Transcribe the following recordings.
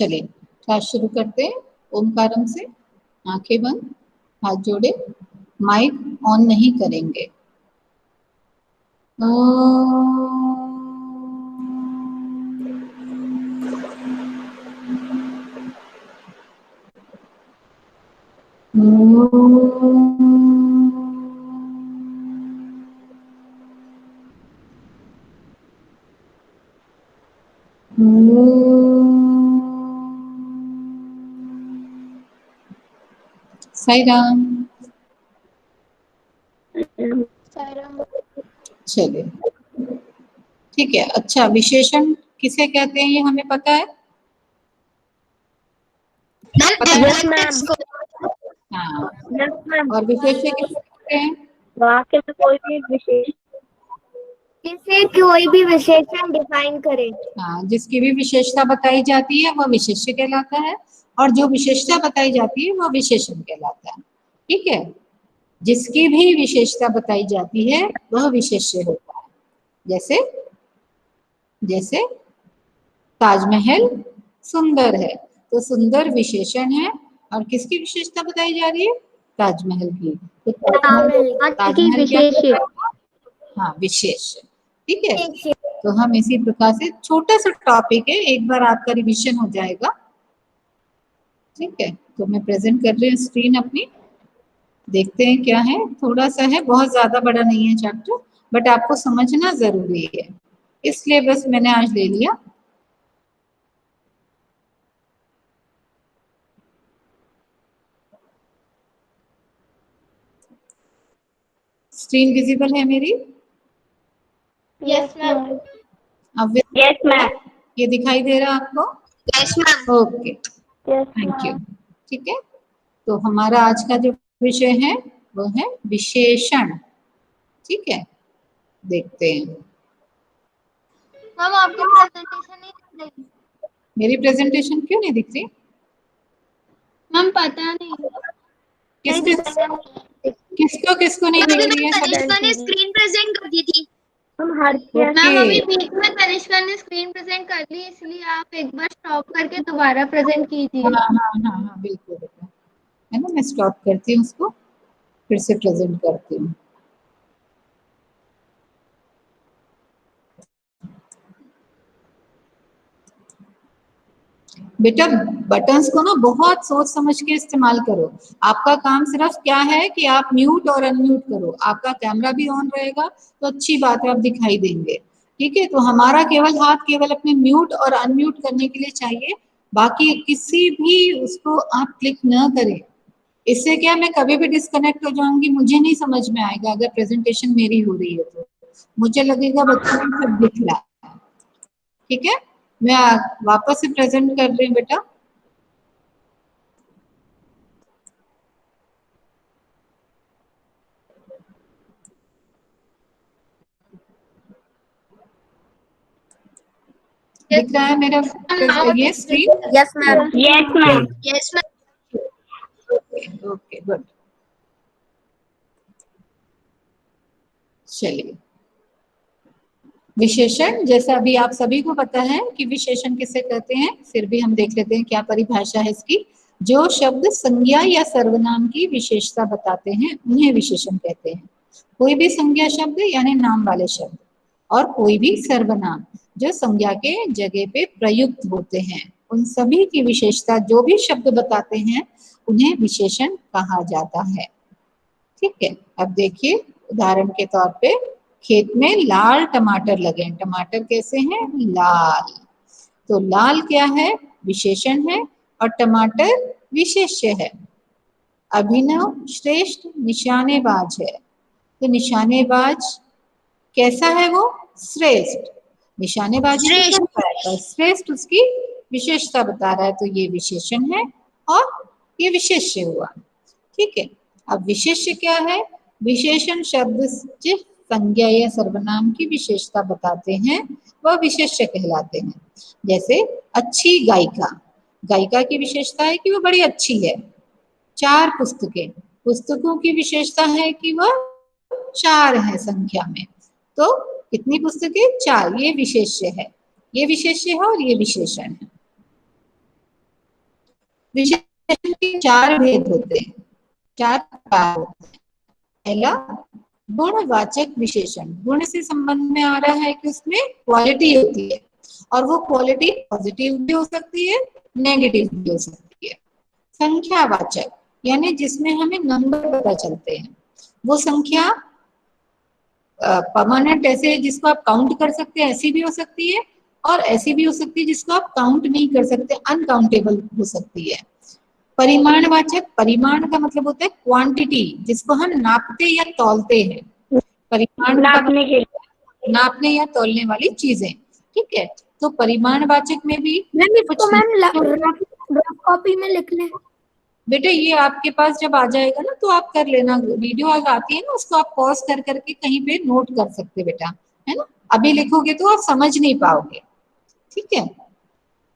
चलिए क्लास शुरू करते हैं। ओमकारम से आंखें बंद, हाथ जोड़े, माइक ऑन नहीं करेंगे। साई राम। चलिए ठीक है। अच्छा, विशेषण किसे कहते हैं ये हमें पता है? Yes ma'am. हाँ, यस मैम। और विशेष्य किसे कहते हैं? वाक्य में कोई भी विशेष किसे कोई भी विशेषण डिफाइन करे। हाँ, जिसकी भी विशेषता बताई जाती है वह विशेष्य कहलाता है, और जो विशेषता बताई जाती है वह विशेषण कहलाता है। ठीक है, जिसकी भी विशेषता बताई जाती है वह विशेष्य होता है। जैसे जैसे ताजमहल सुंदर है, तो सुंदर विशेषण है, और किसकी विशेषता बताई जा रही है? ताजमहल की। तो ताजमहल क्या कहलाता है? हाँ, विशेष। ठीक है, तो हम इसी प्रकार से छोटा सा टॉपिक है, एक बार आपका रिवीजन हो जाएगा। ठीक है, तो मैं प्रेजेंट कर रही हूँ स्क्रीन अपनी, देखते हैं क्या है। थोड़ा सा है, बहुत ज्यादा बड़ा नहीं है चैप्टर, बट आपको समझना जरूरी है, इसलिए बस मैंने आज ले लिया। स्क्रीन विजिबल है मेरी? Yes ma'am. अब यस मैम। ये दिखाई दे रहा है आपको? Yes ma'am. Okay, thank you. ठीक है, तो हमारा आज का जो विषय है वो है विशेषण। ठीक है, देखते हैं। मैम आपकी प्रेजेंटेशन नहीं दिख रही। मेरी प्रेजेंटेशन क्यों नहीं दिख रही? मैम पता नहीं। किसको किसको नहीं दिख रही है? तनिष्का ने स्क्रीन प्रेजेंट कर दी थी। ओके, मैम अभी बीच में तनिष्का ने स्क्रीन प्रेजेंट कर ली, इसलिए आप एक बार स्टॉप करके दोबारा प्रेजेंट कीजिए। हाँ हाँ हाँ हाँ, बिल्कुल बिल्कुल, है ना। मैं स्टॉप करती हूँ उसको, फिर से प्रेजेंट करती हूँ। बेटा, बटन्स को ना बहुत सोच समझ के इस्तेमाल करो। आपका काम सिर्फ क्या है कि आप म्यूट और अनम्यूट करो। आपका कैमरा भी ऑन रहेगा तो अच्छी बात है, आप दिखाई देंगे। ठीक है, तो हमारा केवल हाथ केवल अपने म्यूट और अनम्यूट करने के लिए चाहिए, बाकी किसी भी उसको आप क्लिक न करें। इससे क्या, मैं कभी भी डिस्कनेक्ट हो जाऊंगी, मुझे नहीं समझ में आएगा। अगर प्रेजेंटेशन मेरी हो रही है तो मुझे लगेगा बच्चों को सब दिख रहा है। ठीक है, मैं वापस से प्रेजेंट कर रही हूँ बेटा। दिख रहा है मेरा ये screen? Yes ma'am. Yes ma'am. Yes ma'am. Okay good. चलिए, विशेषण, जैसा अभी आप सभी को पता है कि विशेषण किसे कहते हैं, फिर भी हम देख लेते हैं क्या परिभाषा है इसकी। जो शब्द संज्ञा या सर्वनाम की विशेषता बताते हैं उन्हें विशेषण कहते हैं। कोई भी संज्ञा शब्द यानी नाम वाले शब्द, और कोई भी सर्वनाम जो संज्ञा के जगह पे प्रयुक्त होते हैं, उन सभी की विशेषता जो भी शब्द बताते हैं उन्हें विशेषण कहा जाता है। ठीक है, अब देखिए उदाहरण के तौर पे, खेत में लाल टमाटर लगे हैं। टमाटर कैसे हैं? लाल। तो लाल क्या है? विशेषण है, और टमाटर विशेष्य है। अभिनव श्रेष्ठ निशानेबाज है, तो निशानेबाज कैसा है? वो श्रेष्ठ। निशानेबाजी में क्या बताया था? श्रेष्ठ उसकी विशेषता बता रहा है, तो ये विशेषण है और ये विशेष्य हुआ। ठीक है, अब विशेष्य क्या है? विशेषण शब्द जिस संज्ञा या सर्वनाम की विशेषता बताते हैं वह विशेष्य कहलाते हैं। जैसे अच्छी गायिका, गायिका की विशेषता है कि वह बड़ी अच्छी है। चार पुस्तकें, पुस्तकों की विशेषता है कि वह चार है संख्या में। तो कितनी पुस्तकें? चार, ये विशेष्य है। ये विशेष्य है और ये विशेषण है। विशेषण के चार भेद होते हैं, चार प्रकार होते हैं। पहला गुणवाचक विशेषण, गुण से संबंध में आ रहा है कि उसमें क्वालिटी होती है, और वो क्वालिटी पॉजिटिव भी हो सकती है, नेगेटिव भी हो सकती है। संख्यावाचक यानी जिसमें हमें नंबर पता चलते हैं, वो संख्या परमानेंट ऐसे जिसको आप काउंट कर सकते हैं ऐसी भी हो सकती है, और ऐसी भी हो सकती है जिसको आप काउंट नहीं कर सकते, अनकाउंटेबल हो सकती है। परिमाणवाचक, परिमाण का मतलब होता है क्वांटिटी, जिसको हम नापते या तौलते हैं। परिमाण का नापने के लिए, नापने या तौलने वाली चीजें, ठीक है। तो परिमाणवाचक में भी मैम कुछ, इसको मैम रफ कॉपी में लिख लें। बेटे ये आपके पास जब आ जाएगा ना तो आप कर लेना, वीडियो आज आती है ना उसको आप पॉज कर करके कहीं पे नोट कर सकते बेटा, है ना। अभी लिखोगे तो आप समझ नहीं पाओगे, ठीक है।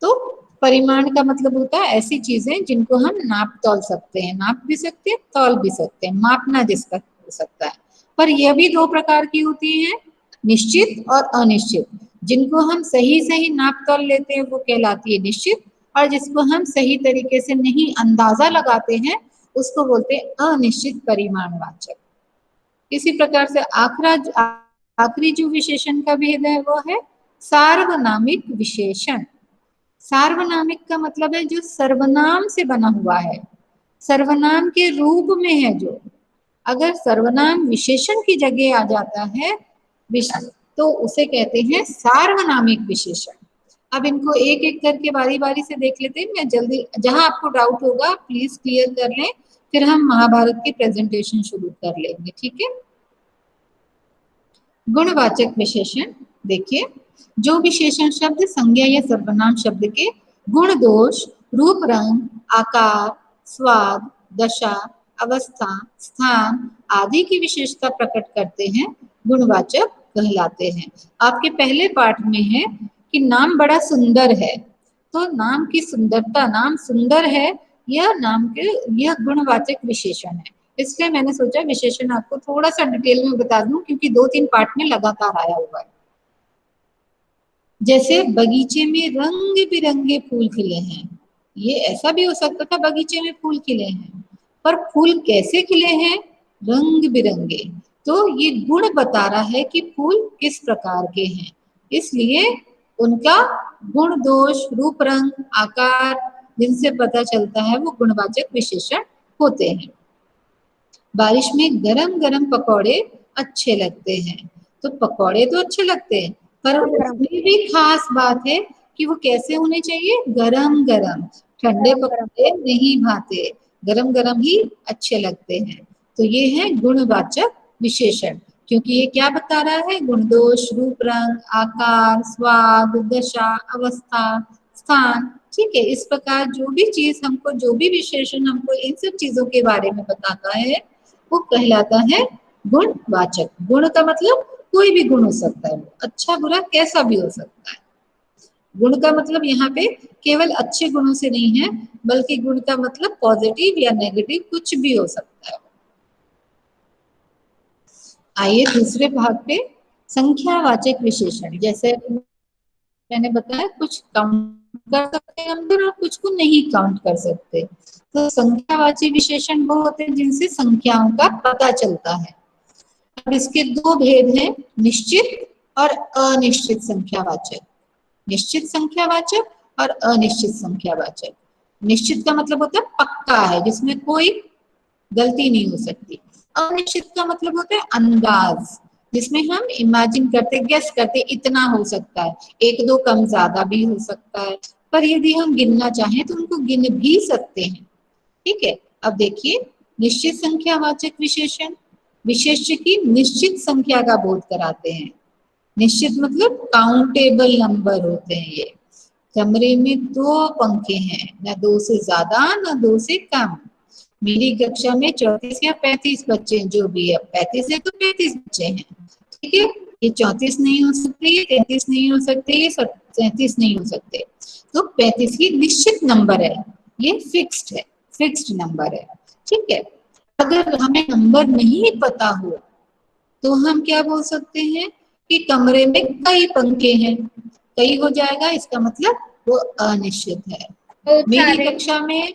तो परिमाण का मतलब होता है ऐसी चीजें जिनको हम नाप तौल सकते हैं, नाप भी सकते हैं तौल भी सकते हैं, मापना जिसका हो सकता है। पर यह भी दो प्रकार की होती है, निश्चित और अनिश्चित। जिनको हम सही सही नाप तौल लेते हैं वो कहलाती है निश्चित, और जिसको हम सही तरीके से नहीं अंदाजा लगाते हैं उसको बोलते हैं अनिश्चित परिमाणवाचक। इसी प्रकार से आखिरी जो विशेषण का भेद है वो है सार्वनामिक विशेषण। सार्वनामिक का मतलब है जो सर्वनाम से बना हुआ है, सर्वनाम के रूप में है जो। अगर सर्वनाम विशेषण की जगह आ जाता है तो उसे कहते हैं सार्वनामिक विशेषण। अब इनको एक एक करके बारी बारी से देख लेते हैं। मैं जल्दी, जहां आपको डाउट होगा प्लीज क्लियर कर लें, फिर हम महाभारत की प्रेजेंटेशन शुरू कर लेंगे, ठीक है। गुणवाचक विशेषण देखिए, जो विशेषण शब्द संज्ञा या सर्वनाम शब्द के गुण दोष, रूप रंग, आकार, स्वाद, दशा, अवस्था, स्थान आदि की विशेषता प्रकट करते हैं गुणवाचक कहलाते हैं। आपके पहले पाठ में है कि नाम बड़ा सुंदर है, तो नाम की सुंदरता, नाम सुंदर है, यह नाम के यह गुणवाचक विशेषण है। इसलिए मैंने सोचा विशेषण आपको थोड़ा सा डिटेल में बता दूं, क्योंकि 2-3 पार्ट में लगातार आया हुआ है। जैसे बगीचे में रंग बिरंगे फूल खिले हैं, ये ऐसा भी हो सकता था बगीचे में फूल खिले हैं, पर फूल कैसे खिले हैं, रंग बिरंगे। तो ये गुण बता रहा है कि फूल किस प्रकार के हैं, इसलिए उनका गुण दोष, रूप रंग, आकार जिनसे पता चलता है वो गुणवाचक विशेषण होते हैं। बारिश में गरम गरम पकौड़े अच्छे लगते हैं, तो पकौड़े तो अच्छे लगते हैं, पर उसमें भी खास बात है कि वो कैसे होने चाहिए, गरम गरम। ठंडे पकौड़े नहीं भाते, गरम गरम ही अच्छे लगते हैं। तो ये है गुणवाचक विशेषण, क्योंकि ये क्या बता रहा है, गुण दोष, रूप रंग, आकार, स्वाद, दशा, अवस्था, स्थान, ठीक है। इस प्रकार जो भी चीज हमको, जो भी विशेषण हमको इन सब चीजों के बारे में बताता है वो कहलाता है गुणवाचक। गुण का मतलब कोई भी गुण हो सकता है, अच्छा बुरा कैसा भी हो सकता है। गुण का मतलब यहाँ पे केवल अच्छे गुणों से नहीं है, बल्कि गुण का मतलब पॉजिटिव या नेगेटिव कुछ भी हो सकता है। आइए दूसरे भाग पे, संख्यावाचक विशेषण। जैसे मैंने बताया कुछ काउंट कर सकते हैं हम और कुछ को नहीं काउंट कर सकते। तो संख्यावाची विशेषण वो होते हैं जिनसे संख्याओं का पता चलता है। अब इसके दो भेद हैं, निश्चित और अनिश्चित संख्यावाचक। निश्चित संख्यावाचक और अनिश्चित संख्यावाचक। निश्चित का मतलब होता है पक्का है, जिसमें कोई गलती नहीं हो सकती। अनिश्चित का मतलब होता है अंदाज, जिसमें हम इमेजिन करते, गेस करते, इतना हो सकता है, एक दो कम ज्यादा भी हो सकता है, पर यदि हम गिनना चाहें तो उनको गिन भी सकते हैं, ठीक है। अब देखिए निश्चित संख्यावाचक विशेषण विशेष्य की निश्चित संख्या का बोध कराते हैं। निश्चित मतलब काउंटेबल नंबर होते हैं ये। कमरे में 2 पंखे हैं, न 2 से ज्यादा न 2 से कम। मेरी कक्षा में 34 या 35 बच्चे हैं, जो भी है 35 है तो 35 बच्चे हैं, ठीक है। ये 34 नहीं हो सकते, ये 33 नहीं हो सकते, ये 37 नहीं हो सकते। तो 35 ही निश्चित नंबर है, ये फिक्स्ड है, फिक्स्ड नंबर है, ठीक है। अगर हमें नंबर नहीं पता हो तो हम क्या बोल सकते हैं कि कमरे में कई पंखे हैं, कई हो जाएगा, इसका मतलब वो अनिश्चित है। मेरी कक्षा में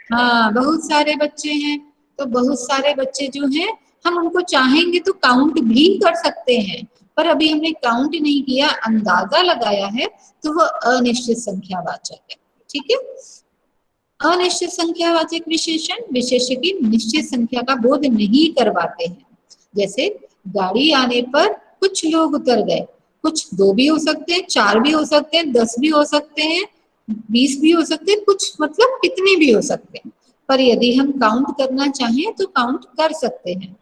हाँ, बहुत सारे बच्चे हैं, तो बहुत सारे बच्चे जो हैं हम उनको चाहेंगे तो काउंट भी कर सकते हैं, पर अभी हमने काउंट नहीं किया, अंदाजा लगाया है, तो वो अनिश्चित संख्यावाचक है। ठीक है। अनिश्चित संख्यावाचक विशेषण विशेष्य की निश्चित संख्या का बोध नहीं करवाते हैं। जैसे गाड़ी आने पर कुछ लोग उतर गए, कुछ 2 भी हो सकते हैं, 4 भी हो सकते हैं, 10 भी हो सकते हैं, 20 भी हो सकते हैं, कुछ मतलब कितने भी हो सकते हैं, पर यदि हम काउंट करना चाहें तो काउंट कर सकते हैं।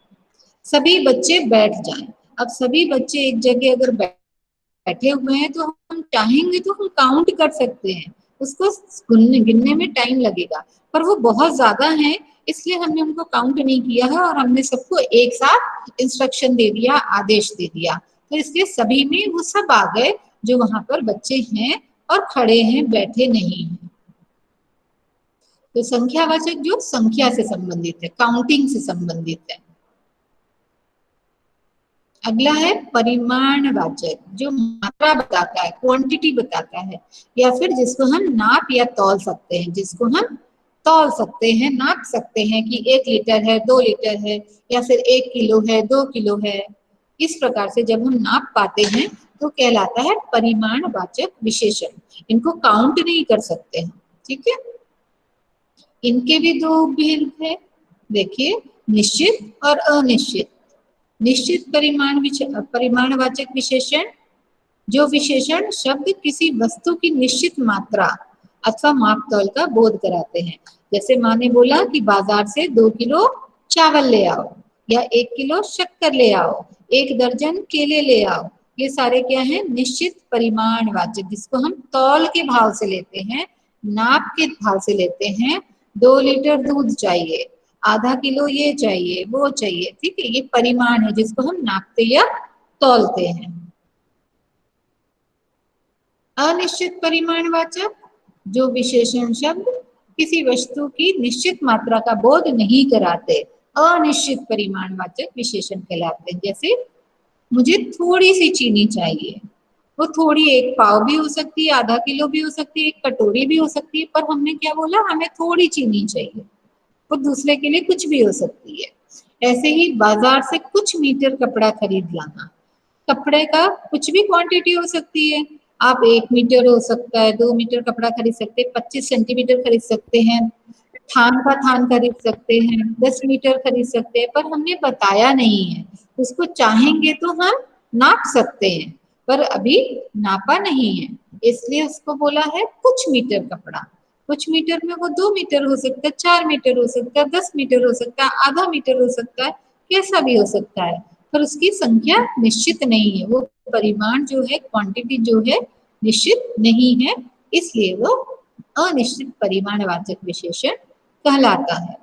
सभी बच्चे बैठ जाएं। अब सभी बच्चे एक जगह अगर बैठे हुए हैं तो हम चाहेंगे तो हम काउंट कर सकते हैं, उसको गिनने में टाइम लगेगा, पर वो बहुत ज्यादा है, इसलिए हमने उनको काउंट नहीं किया है और हमने सबको एक साथ इंस्ट्रक्शन दे दिया, आदेश दे दिया, तो इसलिए सभी में वो सब आ गए जो वहां पर बच्चे हैं और खड़े हैं, बैठे नहीं हैं। तो संख्यावाचक जो संख्या से संबंधित है, काउंटिंग से संबंधित है। अगला है परिमाणवाचक, जो मात्रा बताता है, क्वांटिटी बताता है, या फिर जिसको हम नाप या तौल सकते हैं, जिसको हम तौल सकते हैं, नाप सकते हैं कि 1 लीटर है, 2 लीटर है, या फिर 1 किलो है, 2 किलो है। इस प्रकार से जब हम नाप पाते हैं तो कहलाता है परिमाणवाचक विशेषण। इनको काउंट नहीं कर सकते हैं। ठीक है। इनके भी 2 भेद है, देखिए, निश्चित और अनिश्चित। निश्चित परिमाणवाचक विशेषण, जो विशेषण शब्द किसी वस्तु की निश्चित मात्रा अथवा मापतौल का बोध कराते हैं। जैसे माँ ने बोला कि बाजार से 2 किलो चावल ले आओ, या 1 किलो शक्कर ले आओ, 1 दर्जन केले ले आओ। ये सारे क्या है? निश्चित परिमाणवाचक, जिसको हम तौल के भाव से लेते हैं, नाप के भाव से लेते हैं। 2 लीटर दूध चाहिए, आधा किलो ये चाहिए, वो चाहिए। ठीक है, ये परिमाण है जिसको हम नापते या तौलते हैं। अनिश्चित परिमाणवाचक, जो विशेषण शब्द किसी वस्तु की निश्चित मात्रा का बोध नहीं कराते, अनिश्चित परिमाणवाचक विशेषण कहलाते हैं। जैसे मुझे थोड़ी सी चीनी चाहिए, वो थोड़ी 1 पाव भी हो सकती है, आधा किलो भी हो सकती है, 1 कटोरी भी हो सकती है, पर हमने क्या बोला? हमें थोड़ी चीनी चाहिए। वो दूसरे के लिए कुछ भी हो सकती है। ऐसे ही बाजार से कुछ मीटर कपड़ा खरीद लाना, कपड़े का कुछ भी क्वांटिटी हो सकती है। आप 1 मीटर हो सकता है, 2 मीटर कपड़ा खरीद सकते हैं, 25 सेंटीमीटर खरीद सकते हैं, थान का थान खरीद सकते हैं, 10 मीटर खरीद सकते हैं, पर हमने बताया नहीं है। उसको चाहेंगे तो हम नाप सकते हैं, पर अभी नापा नहीं है, इसलिए उसको बोला है कुछ मीटर कपड़ा। कुछ मीटर में वो 2 मीटर हो सकता है, 4 मीटर हो सकता है, 10 मीटर हो सकता है, आधा मीटर हो सकता है, कैसा भी हो सकता है, पर उसकी संख्या निश्चित नहीं है। वो परिमाण जो है, क्वांटिटी जो है, निश्चित नहीं है, इसलिए वो अनिश्चित परिमाणवाचक विशेषण कहलाता है।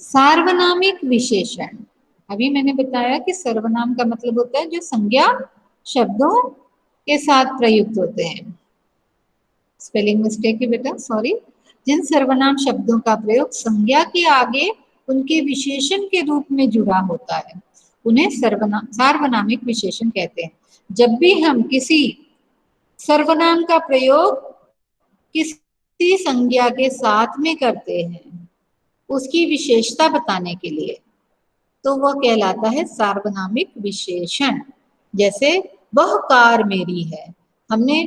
सार्वनामिक विशेषण, अभी मैंने बताया कि सर्वनाम का मतलब होता है जो संज्ञा शब्दों के साथ प्रयुक्त होते हैं। स्पेलिंग मिस्टेक है बेटा, सॉरी। जिन सर्वनाम शब्दों का प्रयोग संज्ञा के आगे उनके विशेषण के रूप में जुड़ा होता है, उन्हें सार्वनामिक विशेषण कहते हैं। जब भी हम किसी सर्वनाम का प्रयोग किसी संज्ञा के साथ में करते हैं उसकी विशेषता बताने के लिए, तो वह कहलाता है सार्वनामिक विशेषण। जैसे वह कार मेरी है, हमने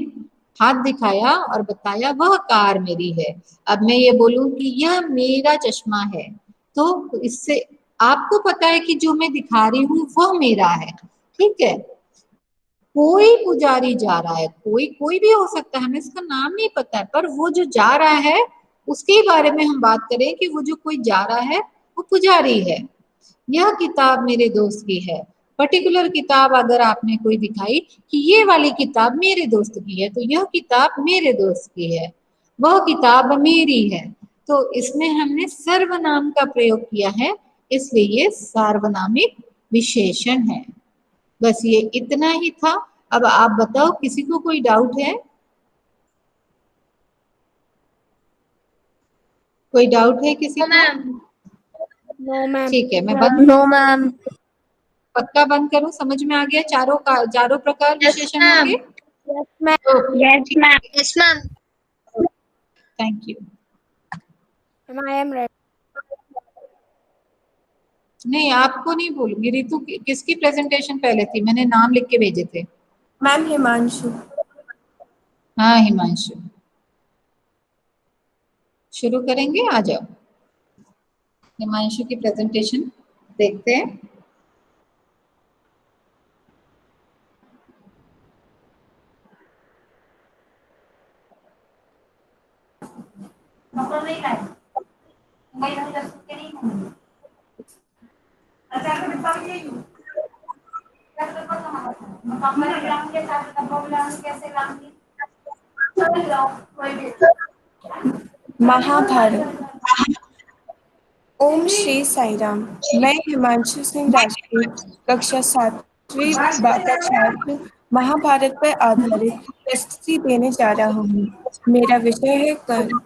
हाथ दिखाया और बताया वह कार मेरी है। अब मैं ये बोलूं कि यह मेरा चश्मा है, तो इससे आपको पता है कि जो मैं दिखा रही हूँ वह मेरा है। ठीक है। कोई पुजारी जा रहा है, कोई भी हो सकता है, हमें इसका नाम नहीं पता है, पर वो जो जा रहा है उसके बारे में हम बात करें कि वो जो कोई जा रहा है वो पुजारी है। यह किताब मेरे दोस्त की है, पर्टिकुलर किताब अगर आपने कोई दिखाई कि ये वाली किताब मेरे दोस्त की है, तो यह किताब मेरे दोस्त की है, वह किताब मेरी है। तो इसमें हमने सर्वनाम का प्रयोग किया है, इसलिए ये सार्वनामिक विशेषण है। बस ये इतना ही था। अब आप बताओ, किसी को कोई डाउट है? कोई डाउट है किसी को? No ma'am. ठीक है, मैं बंद, नो मैम। पक्का बंद करूं? समझ में आ गया? चारों प्रकार विशेषण होंगे। Yes ma'am. Okay, yes ma'am. Yes ma'am. Thank you. Ma'am, I am ready. नहीं, आपको नहीं बोलूंगी। रितु किसकी प्रेजेंटेशन पहले थी? मैंने नाम लिख के भेजे थे। मैम हिमांशु। हाँ हिमांशु, शुरू करेंगे, आ जाओ। हिमांशु की प्रेजेंटेशन देखते हैं। महाभारत। ओम श्री साई राम। मैं हिमांशु सिंह राजपूत, कक्षा 7वीं बाटा छात्र, महाभारत पर आधारित प्रस्तुति देने जा रहा हूँ। मेरा विषय है कर्ण।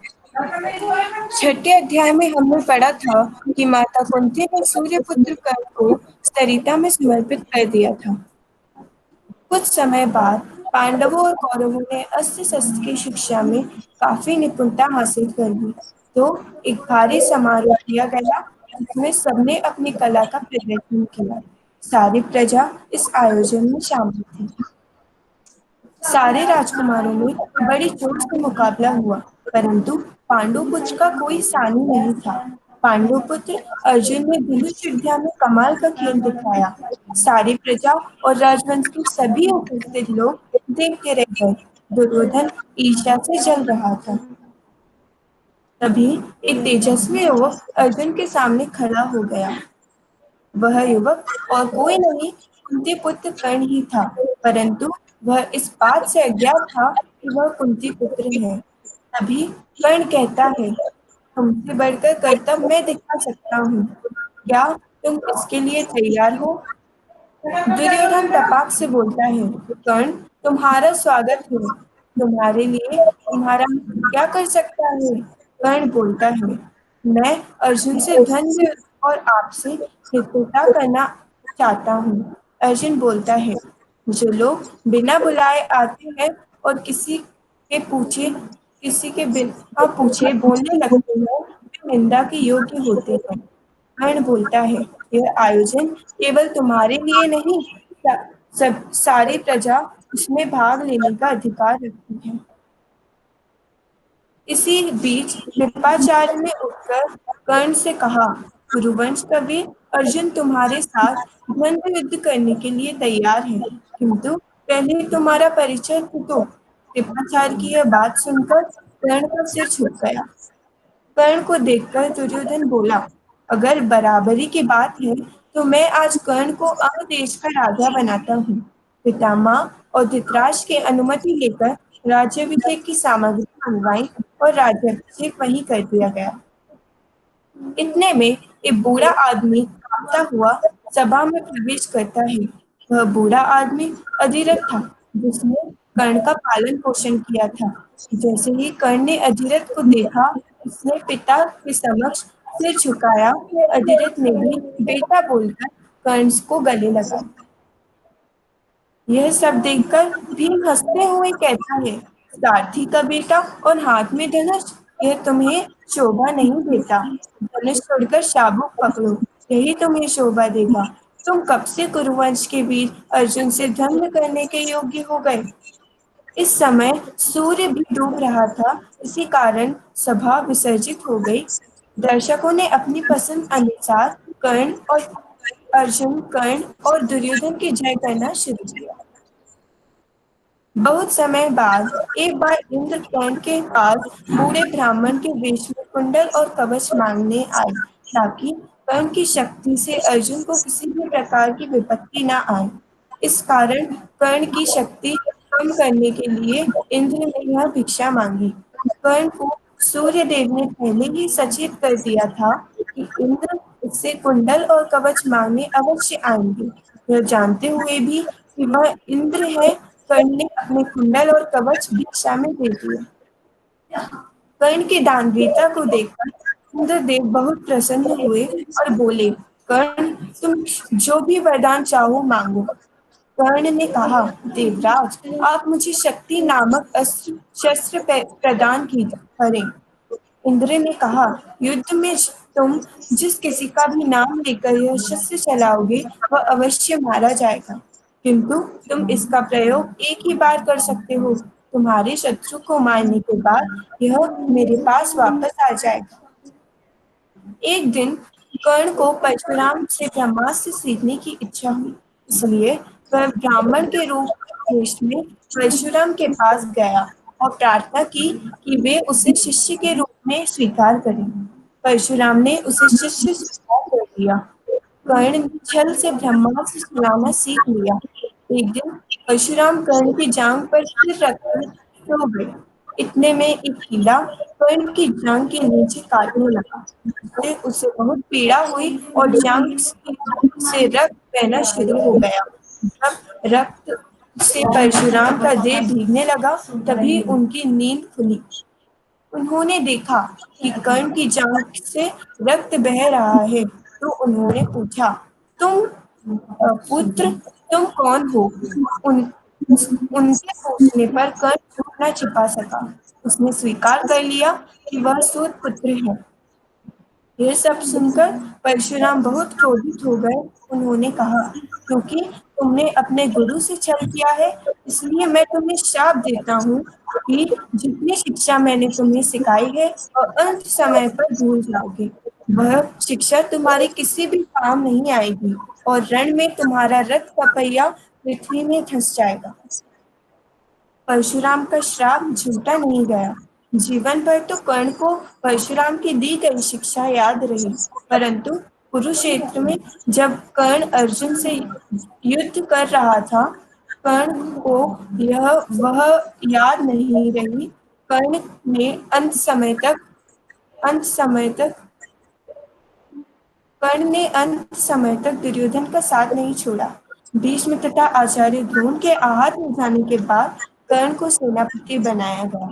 छठे अध्याय में हमने पढ़ा था कि माता कुंती ने सूर्यपुत्र कर्ण को सरिता में समर्पित कर दिया था। कुछ समय बाद पांडवों और कौरवों ने अस्त्र शस्त्र की शिक्षा में काफी निपुणता हासिल कर ली, तो एक भारी समारोह किया गया जिसमें सबने अपनी कला का प्रदर्शन किया। सारी प्रजा इस आयोजन में शामिल थी। सारे राजकुमारों में बड़ी जोश से मुकाबला हुआ, परंतु पांडुपुत्र का कोई सानी नहीं था। पांडुपुत्र अर्जुन ने धनुष विद्या में कमाल का खेल दिखाया। सारी प्रजा और राजवंश के सभी उपस्थित लोग देखते रह गए। दुर्योधन ईर्ष्या से जल रहा था। तभी एक तेजस्वी युवक अर्जुन के सामने खड़ा हो गया। वह युवक और कोई नहीं, कुंती पुत्र कर्ण ही था, परंतु वह इस बात से अज्ञात था कि वह कुंती पुत्र है। तभी कर्ण कहता है, तुमसे बढ़कर कर्तव्य मैं दिखा सकता हूँ, क्या तुम इसके लिए तैयार हो? दुर्योधन तपाक से बोलता है, कर्ण तुम्हारा स्वागत है, तुम्हारे लिए तुम्हारा क्या कर सकता है? कर्ण बोलता है, मैं अर्जुन से धन्य और आपसे मित्रता करना चाहता हूँ। अर्जुन बोलता है, जो लोग बिना बुलाए आते हैं और किसी के बिना पूछे बोलने लगते हैं, वे निंदा के योग्य होते हैं। कर्ण बोलता है, यह आयोजन केवल तुम्हारे लिए नहीं, सब सारी प्रजा उसमें भाग लेने का अधिकार रखती है। इसी बीच कृपाचार्य ने उठकर कर्ण से कहा, कुरुवंश कवि अर्जुन तुम्हारे साथ द्वंद्व युद्ध करने के लिए तैयार है, किंतु पहले तुम्हारा परिचय तो दो। कृपाचार्य की यह बात सुनकर कर्ण का सिर झुक गया। कर्ण को देखकर दुर्योधन बोला, अगर बराबरी की बात है तो मैं आज कर्ण को अंग देश का राजा बनाता हूँ। पितामह और धृतराष्ट्र की अनुमति लेकर राज्याभिषेक की सामग्री मंगवाई और राज्याभिषेक वहीं कर दिया गया। इतने में एक बूढ़ा आदमी कांपता हुआ सभा में प्रवेश करता है। वह बूढ़ा आदमी अधिरथ था, जिसने कर्ण का पालन पोषण किया था। जैसे ही कर्ण ने अधिरथ को देखा, उसने पिता के समक्ष सिर झुकाया। अधिरथ ने भी बेटा बोलकर कर्ण को गले लगा। यह सब देखकर भीम हंसते हुए कहता है, सारथी का बेटा और हाथ में धनुष, यह तुम्हें शोभा नहीं देता। धनुष छोड़कर शाबुक पकड़ो, यही तुम्हें शोभा देगा। तुम कब से कुरुवंश के वीर अर्जुन से द्वंद्व करने के योग्य हो गए? इस समय सूर्य भी डूब रहा था, इसी कारण सभा विसर्जित हो गई। दर्शकों ने अपनी पसंद अनुसार कर्ण और दुर्योधन की जय करना शुरू किया। बहुत समय बाद एक बार इंद्र कर्ण के पास बूढ़े ब्राह्मण के वेश में कुंडल और कवच मांगने आए, ताकि कर्ण की शक्ति से अर्जुन को किसी भी प्रकार की विपत्ति न आए। इस कारण कर्ण की शक्ति कम करने के लिए इंद्र ने यह भिक्षा मांगी। कर्ण को सूर्य देव ने पहले ही सचेत कर दिया था कि इंद्र उससे कुंडल और कवच मांगने अवश्य आएंगे। यह जानते हुए भी कि वह इंद्र है, कर्ण ने अपने कुंडल और कवच भिक्षा में दे दिए। कर्ण की दानवीरता को देखकर इंद्रदेव बहुत प्रसन्न हुए और बोले, कर्ण तुम जो भी वरदान चाहो मांगो। कर्ण ने कहा, देवराज, आप मुझे शक्ति नामक शस्त्र प्रदान करें। इंद्र ने कहा, युद्ध में तुम जिस किसी का भी नाम लेकर यह शस्त्र चलाओगे वह अवश्य मारा जाएगा, किंतु तुम इसका प्रयोग एक ही बार कर सकते हो। तुम्हारे शत्रु को मारने के बाद यह मेरे पास वापस आ जाएगा। एक दिन कर्ण को परशुराम से ब्रह्मास्त्र सीखने की इच्छा हुई, इसलिए वह ब्राह्मण के वेश में परशुराम के पास गया और प्रार्थना की कि वे उसे शिष्य के रूप में स्वीकार करें। परशुराम ने उसे शिष्य स्वीकार कर लिया। कर्ण ने छल से ब्रह्मास्त्र चलाना सीख लिया। एक दिन परशुराम कर्ण की जांघ पर सिर रखकर सो गए। इतने में एक कीड़ा कर्ण की जांघ के नीचे काटने लगा। इससे उसे बहुत पीड़ा हुई और जांघ से रक्त बहना शुरू हो गया। जब रक्त से परशुराम का देह भीगने लगा, तभी उनकी नींद खुली। उन्होंने देखा कि कर्ण की जांघ से रक्त बह रहा है, तो उन्होंने पूछा, तुम पुत्र, तुम कौन हो? उनके पूछने पर कर्ण झूठ न छिपा सका। उसने स्वीकार कर लिया कि वह सूत पुत्र है। यह सब सुनकर परशुराम बहुत क्रोधित हो गए। उन्होंने कहा, क्योंकि तुमने अपने गुरु से छल किया है, इसलिए मैं तुम्हें श्राप देता हूँ कि जितनी शिक्षा मैंने तुम्हें सिखाई है और अंत समय पर भूल जाओगे। वह शिक्षा तुम्हारे किसी भी काम नहीं आएगी और रण में तुम्हारा रथ का पहिया पृथ्वी में धंस जाएगा। परशुराम का श्राप झूठा नहीं गया। जीवन भर तो कर्ण को परशुराम की दी गई शिक्षा याद रही, परंतु कुरुक्षेत्र में जब कर्ण अर्जुन से युद्ध कर रहा था, कर्ण को वह याद नहीं रही। कर्ण ने अंत समय तक दुर्योधन का साथ नहीं छोड़ा। भीष्म तथा आचार्य द्रोण के आहत हो जाने के बाद कर्ण को सेनापति बनाया गया।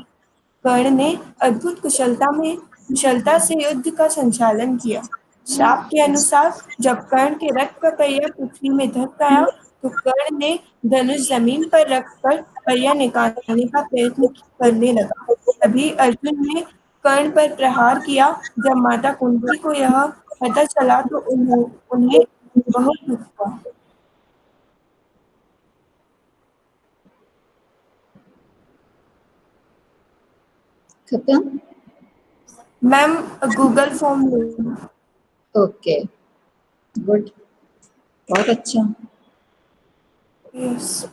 कर्ण ने अद्भुत कुशलता से युद्ध का संचालन किया। शाप के अनुसार जब कर्ण के रथ का पहिया पृथ्वी में धंस गया, तो कर्ण ने धनुष जमीन पर रखकर पहिया निकालने का प्रयत्न करने लगा। तभी अर्जुन ने कर्ण पर प्रहार किया। जब माता कुंती को यह पता चला तो उन्हें बहुत दुख हुआ। खत्म। मैम गूगल फॉर्म में। ओके, गुड, बहुत अच्छा। यस।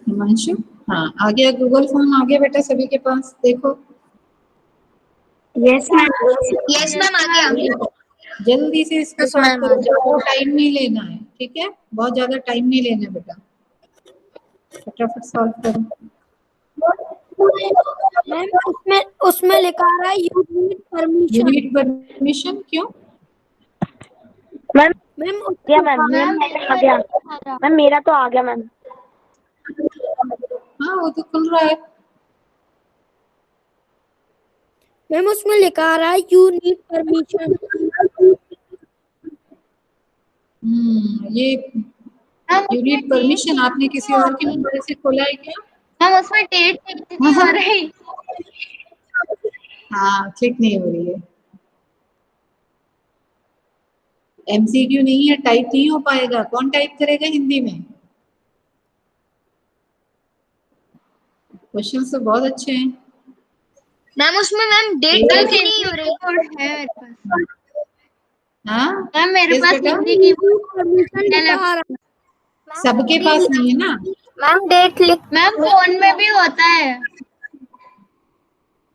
हिमांशु, हाँ आ गया, गूगल फॉर्म आ गया बेटा सभी के पास, देखो। Yes ma'am. यस मैम, आ गया। जल्दी से इसको Yes, सॉल्व ma'am. करो, ज्यादा टाइम नहीं लेना है, ठीक है? बहुत ज्यादा टाइम नहीं लेना बेटा, फटाफट सॉल्व करो। मैम उसमें लिखा रहा है you need permission. You need permission, क्यों? मैम आ गया। मैम मेरा तो आ गया मैम। हाँ वो तो खुल रहा है। मैम उसमें लिखा रहा है यू नीड परमिशन। ये यू नीड परमिशन आपने किसी और के मोबाइल से खोला है क्या? हम उसमें डेट नहीं हो रही। हाँ, क्लिक नहीं हो रही है। एमसीक्यू नहीं है, टाइप नहीं हो पाएगा, कौन टाइप करेगा हिंदी में? क्वेश्चन तो बहुत अच्छे हैं। मैम उसमें मैम डेट टाइप ही नहीं हो रही। कोड है मेरे पास। हाँ मैम मेरे पास हिंदी की परमिशन सबके पास नहीं है ना मैम डेट लिख। मैम फोन में भी होता है।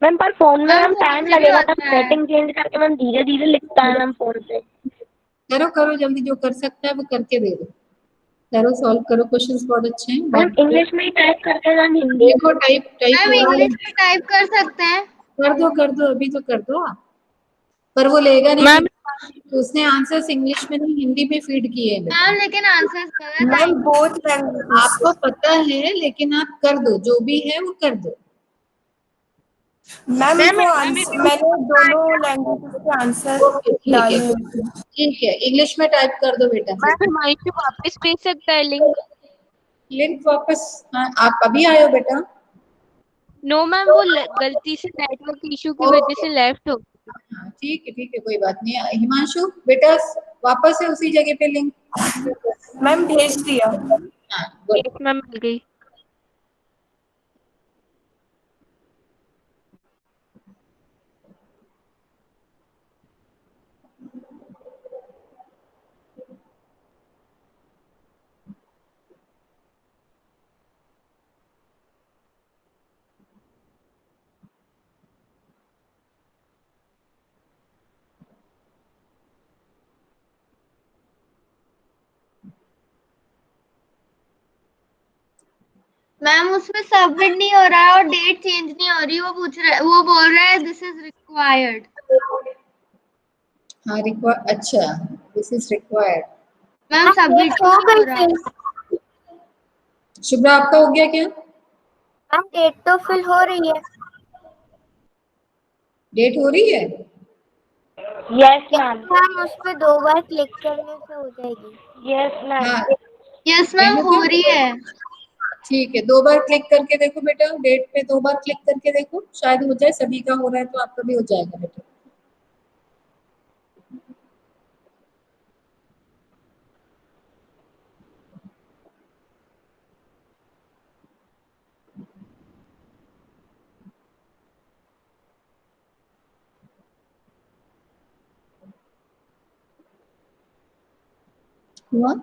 मैम पर फोन में मैम, मैम फोन टाइम से भी लगेगा होता मैम, है। सेटिंग चेंज करके मैम धीरे धीरे लिखता है मैम फोन से। करो करो जल्दी, जो कर सकता है वो करके दे दो। करो, सॉल्व करो, क्वेश्चंस बहुत अच्छे हैं। मैम बहुत इंग्लिश में ही टाइप करते हैं मैम हिंदी। देखो टाइप टाइप मैम हो रहा है। इंग्लिश में टाइप कर सकते हैं। कर दो अभी तो कर दो आप। पर वो लेगा नहीं मैम तो उसने आंसर्स इंग्लिश में नहीं हिंदी में फीड किए हैं बेटा। मैम लेकिन आंसर गलत मैम है। Both languages. आपको पता है लेकिन आप कर दो, जो भी है वो कर दो। मैम वो आंसर मैंने दोनों लैंग्वेजेस के आंसर ओके ठीक है, डाले। ठीक है, इंग्लिश में टाइप कर दो बेटा। मैम हिमांशु वापस भेज सकता है लिंक? लिंक वापस, हाँ आप अभी आए हो बेटा? नो मैम वो गलती से नेटवर्क इशू की वजह से लेफ्ट हो। हाँ ठीक है, कोई बात नहीं। हिमांशु बेटा वापस है उसी जगह पे लिंक। मैम भेज दिया। हाँ गुड। यस मैम मिल गई। मैम उसमें सबमिट नहीं हो रहा है और डेट चेंज नहीं हो रही। वो बोल रहा है दिस इज रिक्वायर्ड। हाँ रिक्वायर, अच्छा this is required. Ma'am submit हो नहीं हो गई रहा। फिल। शुभ्रा आपका हो गया क्या? मैम डेट तो फिल हो रही है। डेट हो रही है? Yes ma'am. मैम उस पे 2 बार क्लिक करने से हो जाएगी। Yes ma'am. हाँ यस मैम हो रही है। ठीक है, 2 बार क्लिक करके देखो बेटा, डेट पे 2 बार क्लिक करके देखो, शायद हो जाए। सभी का हो रहा है तो आपका भी हो जाएगा बेटा। हुआ?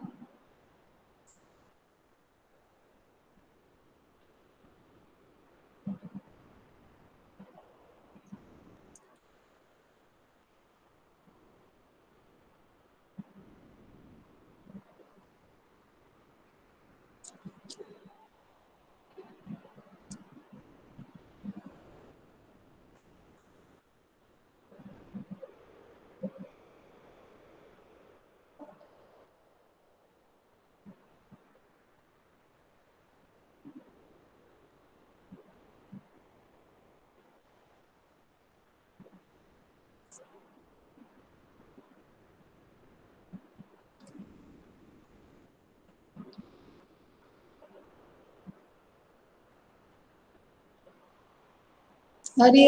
अरे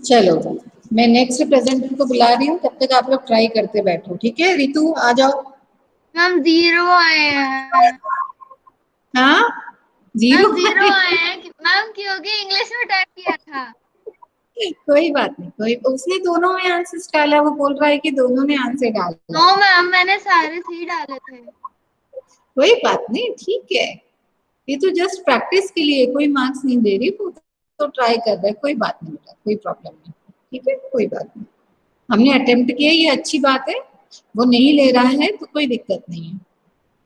चलो, मैं नेक्स्ट प्रेजेंटर को बुला रही हूँ, तब तक आप लोग ट्राई करते बैठो। ठीक है रितु आ जाओ। मैम 0 आए हैं। हाँ जीरो मैम 0 आए हैं मैम क्योंकि इंग्लिश में टाइप किया था। कोई बात नहीं, कोई उसने दोनों में आंसर डाला, वो बोल रहा है कि दोनों ने आंसर डाला। नो मैम मैंने सारे 3 डाले थे। कोई बात नहीं, ठीक है, ये तो जस्ट प्रैक्टिस के लिए, कोई मार्क्स नहीं दे रही, वो तो ट्राई कर रहा है। कोई बात नहीं बेटा, कोई प्रॉब्लम नहीं। ठीक है, कोई बात नहीं, हमने अटेम्प्ट किया, ये अच्छी बात है। वो नहीं ले रहा है तो कोई दिक्कत नहीं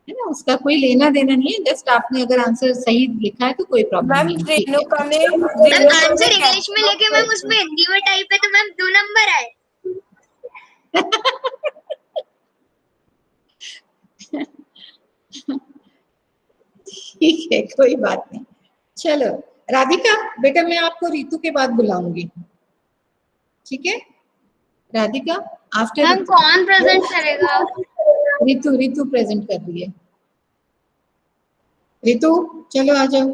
है ना, उसका कोई लेना देना नहीं है। जस्ट आपने अगर आंसर सही लिखा है तो कोई प्रॉब्लम मैम नहीं है। ठीक है रेणुका ने मैम आंसर इंग्लिश में लेके मैम उसमें हिंदी में टाइप है तो मैम 2 नंबर आए। ठीक है, कोई बात नहीं। चलो राधिका बेटा, मैं आपको रितु के बाद बुलाऊंगी। ठीक है राधिका, आफ्टर मैम कौन प्रेजेंट करेगा? रितु। रितु प्रेजेंट कर रही है। रितु चलो आ जाओ,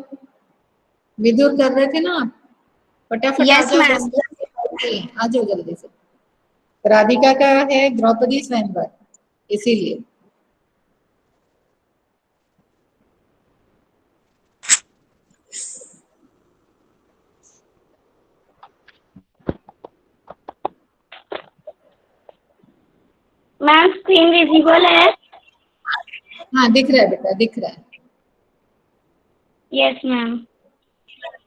विदुर कर रहे थे ना आप, फटाफट आ Yes, जाओ ma'am. जल्दी, आ जाओ जल्दी से। राधिका का है द्रौपदी स्वयंवर, इसीलिए। मैम स्क्रीन विजिबल है? हाँ दिख रहा है बेटा, दिख रहा है। Yes ma'am.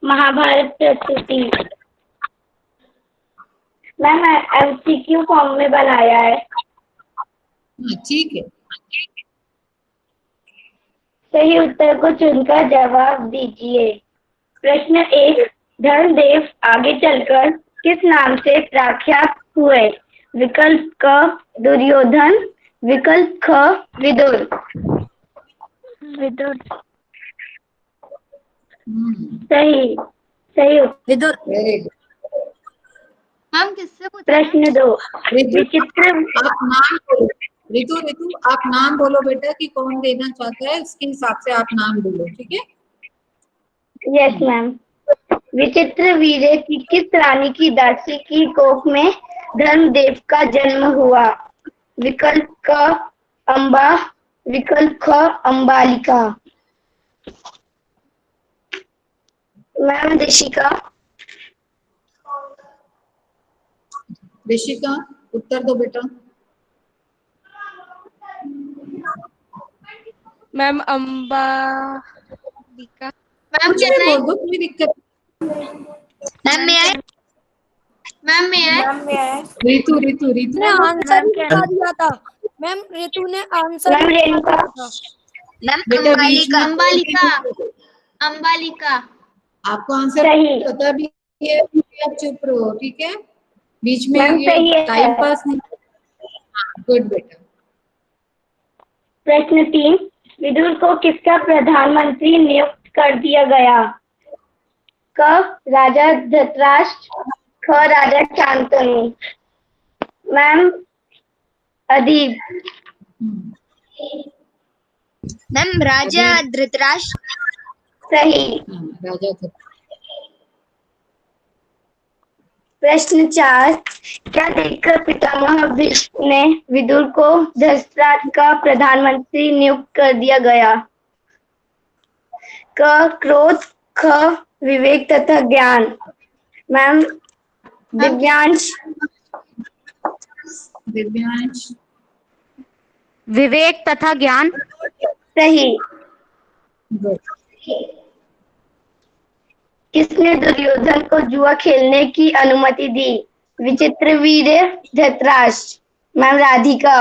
महाभारत प्रस्तुति। मैम एमसीक्यू फॉर्म में बनाया है। ठीक है। सही उत्तर को चुनकर जवाब दीजिए। प्रश्न 1, धर्मदेव आगे चलकर किस नाम से प्रख्यात हुए? विकल्प क दुर्योधन, विकल्प ख विदुर। विदुर सही सही उत्तर। विदुर। Very good. हम किससे पूछ रहे हैं? प्रश्न 2, ऋतु विचित्र आप नाम बोलो। ऋतु आप नाम बोलो बेटा कि कौन देना चाहता है, उसके हिसाब से आप नाम बोलो, ठीक है। Yes ma'am. विचित्र वीर्य की किस रानी की दासी की कोख में धर्मदेव का जन्म हुआ? विकल्प क अम्बा, विकल्प ख अम्बालिका। मैम ऋषिका। ऋषिका उत्तर दो बेटा। मैम अंबालिका। मैम कुछ भी बोल दो, कोई दिक्कत मैम मैं आए। मैम मैं आए। मैम मैं ऋतु ने आंसर ही बता दिया था मैम। ऋतु ने आंसर मैम रेणुका। मैम बेटा बीच में अंबालिका। अंबालिका। आपको आंसर सही। पता भी है, आप चुप रहो, ठीक है। बीच में मैम ये सही है। टाइम पास नहीं। गुड बेटा। प्रश्न 3, विदुर को किसका प्रधानमंत्री नियुक्त कर दिया गया? क राजा धृतराष्ट्र, ख राजा शांतनु। मैम अदीब। मैम राजा धृतराष्ट्र। सही। राजा थे। प्रश्न 4, क्या देखकर पितामह भीष्म ने विदुर को धृतराष्ट्र का प्रधानमंत्री नियुक्त कर दिया गया? क क्रोध, ख विवेक तथा ज्ञान। मैम दिव्यांश। दिव्यांश विवेक तथा ज्ञान। सही। गुड। किसने दुर्योधन को जुआ खेलने की अनुमति दी? विचित्रवीर्य, धृतराष्ट्र। मैम राधिका।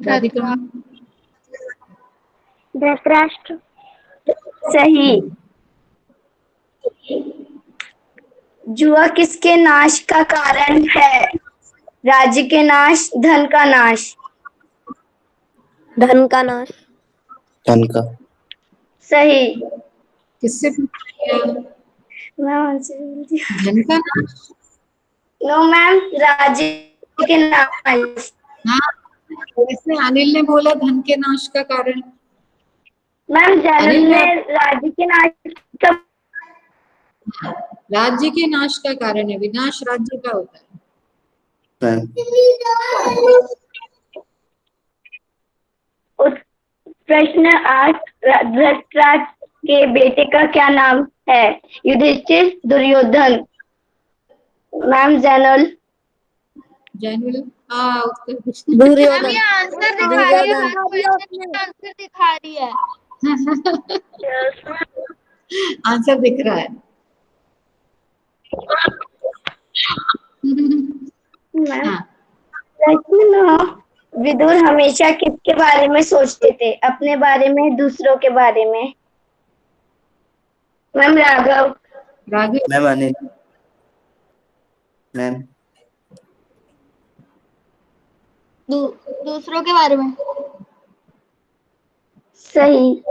राधिका धृतराष्ट्र। सही। जुआ किसके नाश का कारण है? राज्य के नाश, धन का नाश। धन का नाश। धन का। सही। किससे पूछा? मैम आंसर बोल दिया। धन का नाश। नो मैम, राज्य के नाश। हाँ, वैसे अनिल ने बोला धन के नाश का कारण। मैम जनरल अनिल में राज्य के नाश का। राज्य के नाश का कारण है, विनाश राज्य का होता है। मैम प्रश्न 8, धृतराष्ट्र के बेटे का क्या नाम है? युधिष्ठिर, दुर्योधन। मैम जैनुल। जैनुल उत्तर मैम दुर्योधन। ये आंसर दिखा रही है, हर दुर्योधन। क्वेश्चन का आंसर दिखा रही है। आंसर दिख रहा है। मैम हाँ, प्रश्न 9, विदुर हमेशा किसके बारे में सोचते थे? अपने बारे में, दूसरों के बारे में। Ma'am Raghav. Raghav. Ma'am Anil. Ma'am दूसरों के बारे में। सही।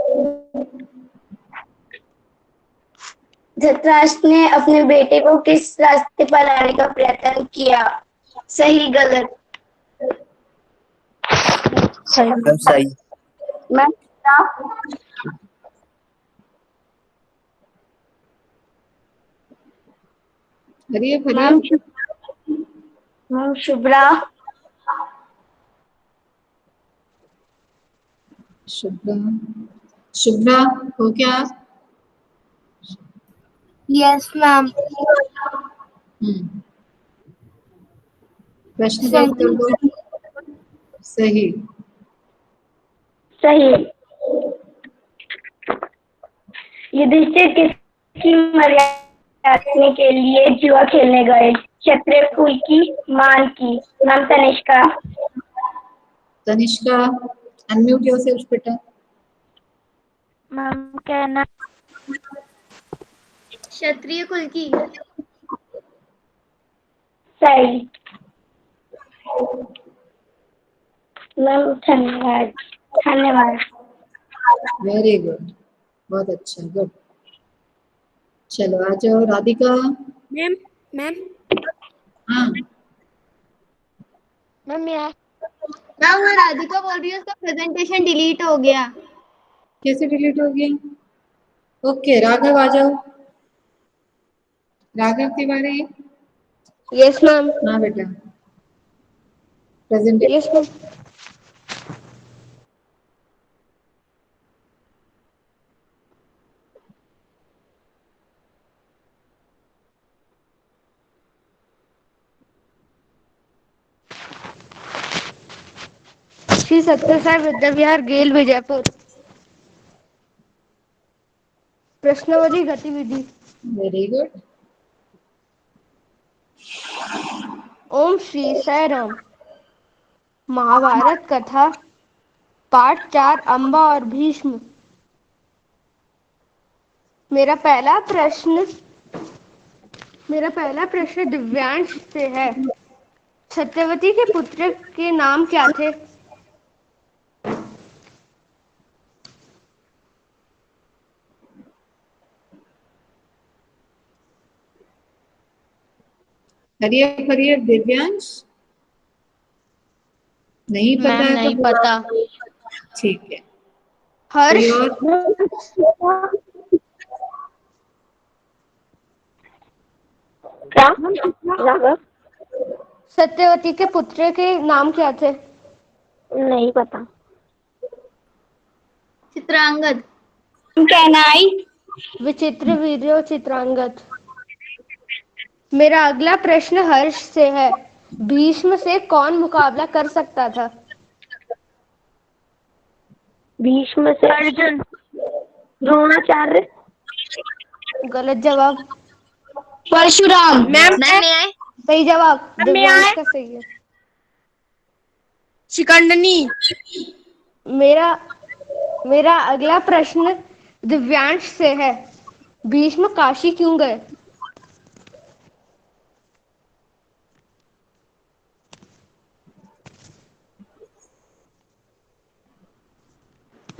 धृतराष्ट्र ने अपने बेटे को किस रास्ते पर लाने का प्रयत्न किया? सही, गलत। मैम सही। मैम हरिये मैम शुभ्रा। शुभ्रा हो क्या? Yes ma'am. प्रश्न का उत्तर दो। सही। सही। युधिष्ठिर किसकी मर्यादा रखने के लिए जुआ खेलने गए? क्षत्रियकुल की, मान की। नाम तनिष्का। तनिष्का, अनम्यूट योरसेल्फ बेटा। मैम कहना क्षत्रिय कुल की। सही। मैम धन्यवाद। धन्यवाद। वेरी गुड, बहुत अच्छा, गुड। चलो आ जाओ राधिका। मैम मैम हाँ, मैम यहाँ मैम वो राधिका बोल रही है उसका प्रेजेंटेशन डिलीट हो गया। कैसे डिलीट हो गया? ओके, राघव आ जाओ। राघव तिवारी। Yes ma'am. हाँ बेटा, presentation. Yes ma'am. Shri Satyasai Vidya Vihar गेल विजयपुर। प्रश्नावली गतिविधि। Very good. ओम श्री साई राम। महाभारत कथा पाठ 4 अंबा और भीष्म। मेरा पहला प्रश्न दिव्यांश से है। सत्यवती के पुत्र के नाम क्या थे? हरियर दिव्यांश, नहीं पता मैम है नहीं तो पता। ठीक है। हर्ष। कोई और? राघव। सत्यवती के पुत्र के नाम क्या थे? नहीं पता। चित्रांगद। कहनाई। विचित्र वीर्यो चित्रांगद। मेरा अगला प्रश्न हर्ष से है। भीष्म से कौन मुकाबला कर सकता था? भीष्म से अर्जुन। द्रोणाचार्य। गलत जवाब। परशुराम। मैम सही जवाब। दिव्यांश का सही है। शिखंडनी। मेरा अगला प्रश्न दिव्यांश से है। भीष्म काशी क्यों गए?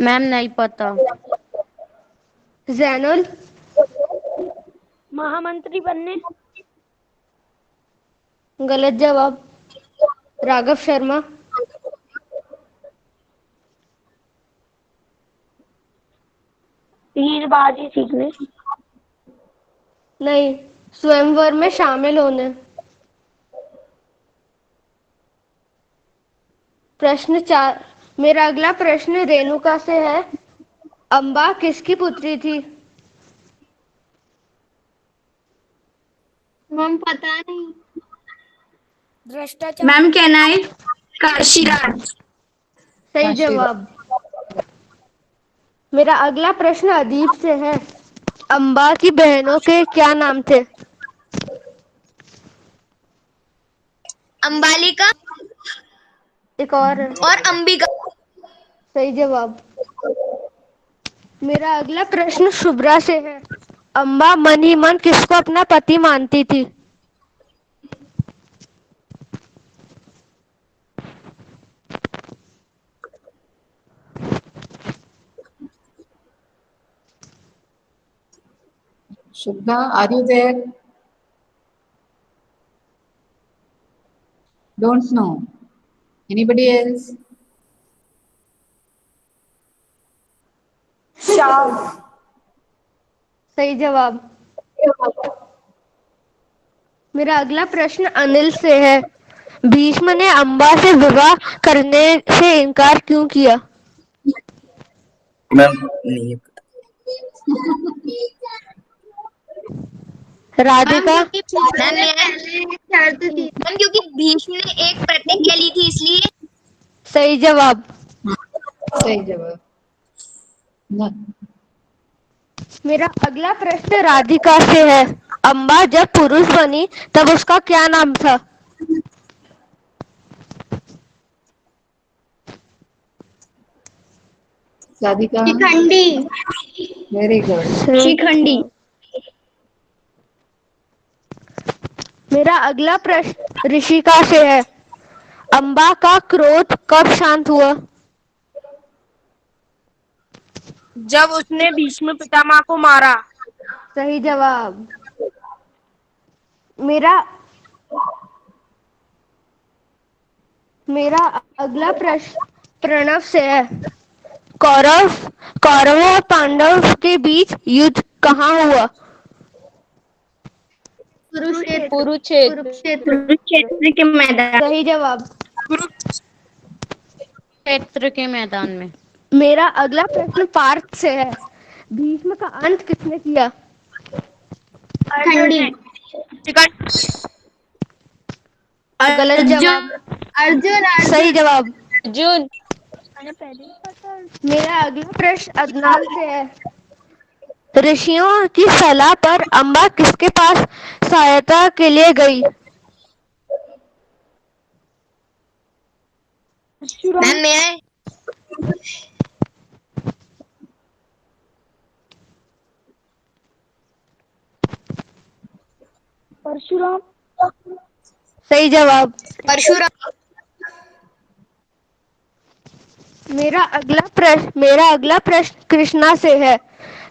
मैम नहीं पता। जैनुल। महामंत्री बनने। गलत जवाब। राघव शर्मा। तीरबाजी सीखने। नहीं, स्वयंवर में शामिल होने। प्रश्न 4। मेरा अगला प्रश्न रेणुका से है। अंबा किसकी पुत्री थी? मैम पता नहीं। भ्रष्टाचार। मैम कहनाई। काशीराज। सही जवाब। मेरा अगला प्रश्न अदीप से है। अंबा की बहनों के क्या नाम थे? अंबालिका एक और है। और अंबिका। सही जवाब। मेरा अगला प्रश्न शुभ्रा से है। अंबा मन ही मन किसको अपना पति मानती थी? Shubha, are you there? Don't know. Anybody else? Shyam. सही जवाब। मेरा अगला प्रश्न अनिल से है। भीष्म ने अंबा से विवाह करने से इनकार क्यों किया? मैम नहीं पता। राधिका। शर्त थी मैम क्योंकि भीष्म ने एक प्रतिज्ञा ली थी इसलिए। सही जवाब। सही जवाब। ना, मेरा अगला प्रश्न राधिका से है। अम्बा जब पुरुष बनी तब उसका क्या नाम था? राधिका, शिखंडी। Very good. शिखंडी। मेरा अगला प्रश्न ऋषिका से है। अम्बा का क्रोध कब शांत हुआ? जब उसने भीष्म पितामह को मारा। सही जवाब। मेरा अगला प्रश्न प्रणव से है। कौरवों और पांडव के बीच युद्ध कहाँ हुआ? कुरुक्षेत्र के मैदान। सही जवाब। क्षेत्र के मैदान में। मेरा अगला प्रश्न पार्थ से है। भीष्म का अंत किसने किया? शिखंडी। गलत जवाब। अर्जुन। सही जवाब। अर्जुन। मेरा अगला प्रश्न अदनान से है। ऋषियों की सलाह पर अम्बा किसके पास सहायता के लिए गई? परशुराम। सही जवाब। परशुराम। मेरा अगला प्रश्न कृष्णा से है।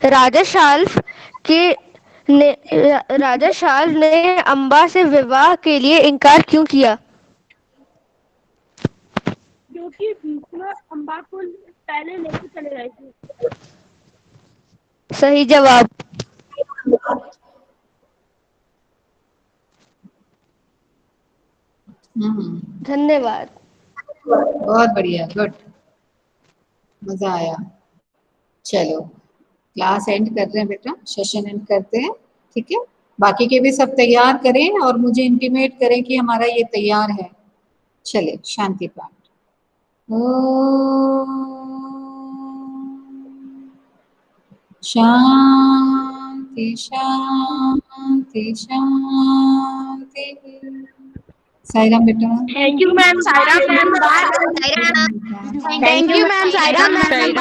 राजा शाल्व ने अम्बा से विवाह के लिए इनकार क्यों किया? क्योंकि भीष्म अम्बा को पहले लेके चले गए थे। सही जवाब। धन्यवाद। बहुत बढ़िया, गुड, मजा आया। चलो क्लास एंड कर रहे हैं बेटा, सेशन एंड करते हैं, ठीक है। बाकी के भी सब तैयार करें और मुझे इंटीमेट करें कि हमारा ये तैयार है। चले शांति पाठ। शांति शांति शांति। साईराम बेटा। Thank you ma'am. Sairam ma'am. Thank you ma'am. Sairam ma'am. Thank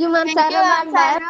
you ma'am. Sairam ma'am. Bye.